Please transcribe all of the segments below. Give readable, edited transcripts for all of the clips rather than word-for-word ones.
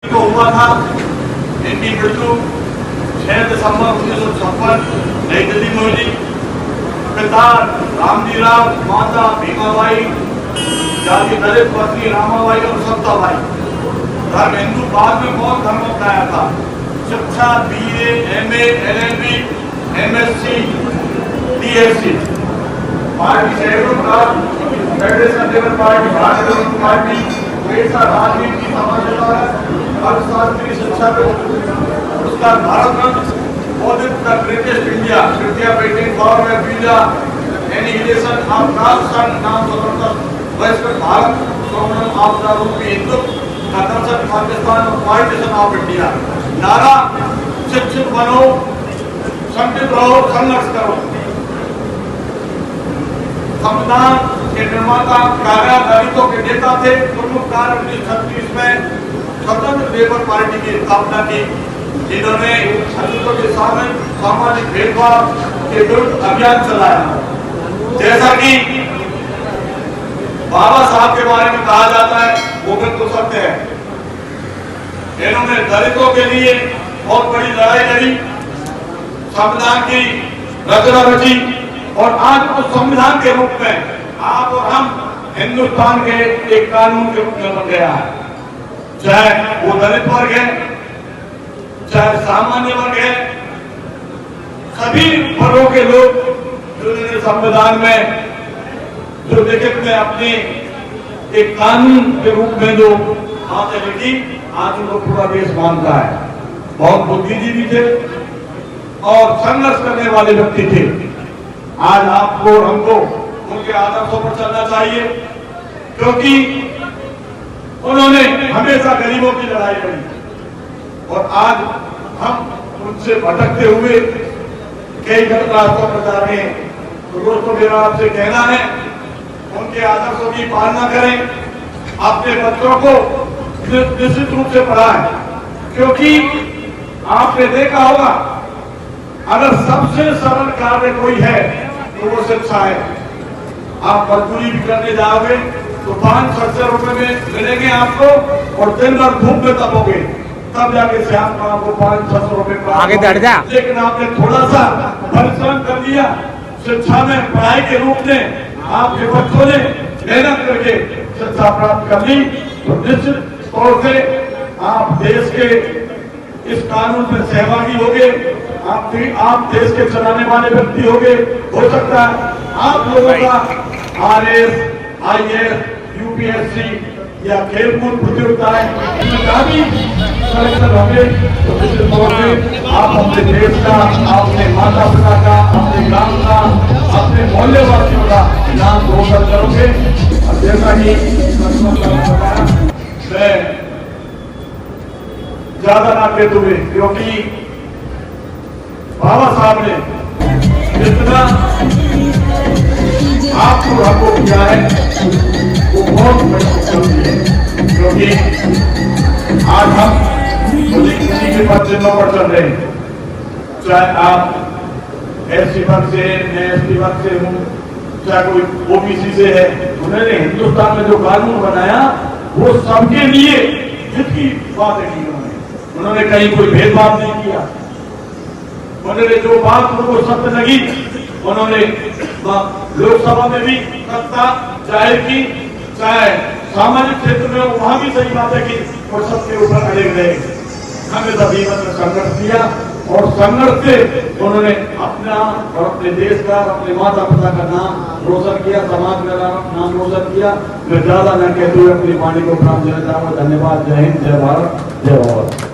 तो हुआ था इनकी मृत्यु 6 दिसंबर 1956 नई दिल्ली में हुई। पिता रामजी राव, माता भीमाबाई, जाति दलित पत्नी रामाबाई और सत्ताबाई। धर्म हिंदू, बाद में बहुत धर्म अपनाया था। शिक्षा BA, MA, LLB, MSc, DSc। Party सैकड़ों का federation level party, Bharatiya Janata party, पेशा राजनीति की समझदार है। अर्थशास्त्री, शिक्षा को पुरस्कार, Bharat Ratna, audit the greatest India, कृपया patent for visa Annihilation of Caste नाम जबरदस्त वैश्विक Bharat problem of the rupee Hindu conservation Pakistan और पार्टीशन ऑफ इंडिया। नारा शिक्षित बनो, संगठित रहो, संघर्ष करो। संविधान के निर्माता कागा दलितों के नेता थे। प्रमुख कार्य 1936 में स्वतंत्र लेबर पार्टी की स्थापना की, जिन्होंने दलितों के सामने सामाजिक भेदभाव के विरुद्ध अभियान चलाया। जैसा कि बाबा साहब के बारे में कहा जाता है, वो बिल्कुल सत्य है। इन्होंने दलितों के लिए बहुत बड़ी लड़ाई लड़ी, संविधान की रचना रची और आज उस संविधान के रूप में आप और हम हिंदुस्तान के एक कानून के रूप में बन गया है। चाहे वो दलित वर्ग है, चाहे सामान्य वर्ग है, सभी वर्गों के लोग जो संविधान में जो लिखित में अपने एक कानून के रूप में जो बातें लिखी, आज उनको पूरा देश मानता है। बहुत बुद्धिजीवी थे और संघर्ष करने वाले व्यक्ति थे। आज आपको और हमको उनके आदर्शों पर चलना चाहिए, क्योंकि उन्होंने हमेशा गरीबों की लड़ाई लड़ी और आज हम उनसे भटकते हुए कई गलत रास्तों पर जा रहे हैं। तो दोस्तों, मेरा आपसे कहना है, उनके आदर्शों की पालना करें, अपने बच्चों को निश्चित रूप से पढ़ाएं, क्योंकि आपने देखा होगा अगर सबसे सरल कार्य कोई है तो वो शिक्षा है। आप मजदूरी भी करने जाओगे तो 500-600 रुपए में मिलेंगे आपको और दिन भर धूप में तपोगे, तब जाके शाम को आपको 500-600 रुपए आगे बढ़ जा। लेकिन आपने थोड़ा सा परिश्रम कर लिया, शिक्षा में पढ़ाई के रूप में आपके बच्चों ने मेहनत करके शिक्षा प्राप्त कर ली, तो निश्चित तौर से आप देश के इस कानून में सहभागी होंगे। आप देश के चलाने वाले व्यक्ति होंगे। हो सकता है आप लोगों का RS, IS, UPSC या खेलकूद प्रतियोगिताएं सलेक्शन होंगे, तो निश्चित तौर से आप अपने देश का, अपने माता पिता का, अपने गांव का, अपने मोहल्ले वासियों का नाम रोशन करोगे। और जैसा कि मैं ज्यादा ना कहते हुए, क्योंकि बाबा साहब ने जितना आपको हमको किया है वो बहुत बड़ी है, क्योंकि आज हम उसी के पद चिन्हों पर चल रहे हैं। चाहे आप SC वर्ग से, मैं ST वर्ग से हूँ, चाहे कोई OBC से है। उन्होंने हिंदुस्तान में जो कानून बनाया वो सबके लिए जितनी बातें की उन्होंने कहीं कोई भेदभाव नहीं किया। उन्होंने जो बात उनको सत्य लगी, उन्होंने लोकसभा में भी सत्ता जाहिर की, चाहे सामाजिक क्षेत्र में वहां भी सही बातें की और सबके ऊपर अड़े रहे। हमें सभी में संघर्ष किया और संघर्ष से उन्होंने अपना और अपने देश का, अपने माता पिता का नाम रोशन किया, समाज का नाम रोशन किया। मैं ज्यादा न कहते हुए अपनी वाणी को प्राप्त देना चाहूंगा। धन्यवाद। जय हिंद, जय भारत, जय भारत।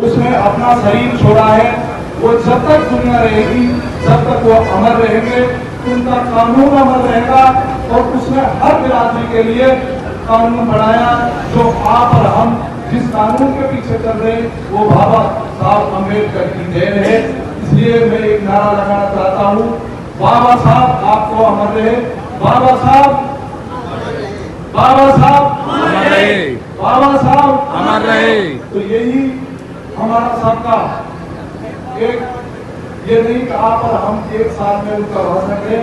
उसने अपना शरीर छोड़ा है, वो जब तक दुनिया रहेगी, जब तक वो अमर रहेंगे, उनका कानून अमर रहेगा। और उसने हर बिरादरी के लिए कानून बनाया, जो आप और हम जिस कानून के पीछे चल रहे हैं वो बाबा साहब अम्बेडकर की देन है। इसलिए मैं एक नारा लगाना चाहता हूँ, बाबा साहब आपको अमर रहे। बाबा साहब, बाबा साहब अमर रहे, बाबा साहब अमर रहे। तो यही हमारा सबका एक, ये नहीं कि आप और हम एक साथ में उनका रह सके,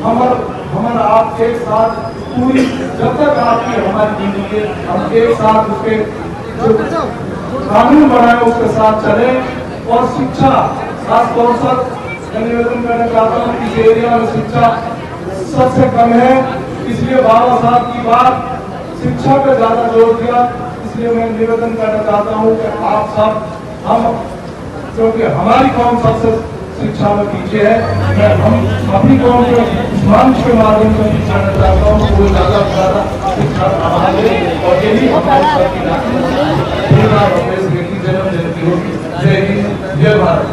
हम और आप एक साथ पूरी जब तक आपकी हमारी जिंदगी है, हम एक साथ उसके जो कानून बनाए उसके साथ चले। और शिक्षा खासतौर पर मैं निवेदन करना चाहता हूँ कि इस एरिया में शिक्षा सबसे कम है, इसलिए बाबा साहब की बात शिक्षा पे ज्यादा जोर दिया। इसलिए मैं निवेदन करना चाहता हूँ कि आप सब हम, क्योंकि हमारी कौम सबसे शिक्षा में पीछे है, मैं हम अपनी कौम को इस मंच के माध्यम से करना चाहता हूँ वो ज्यादा से ज्यादा शिक्षा हमारे और यही हमारे सबकी जन्म जयंती होगी। जय हिंद, जय भारत।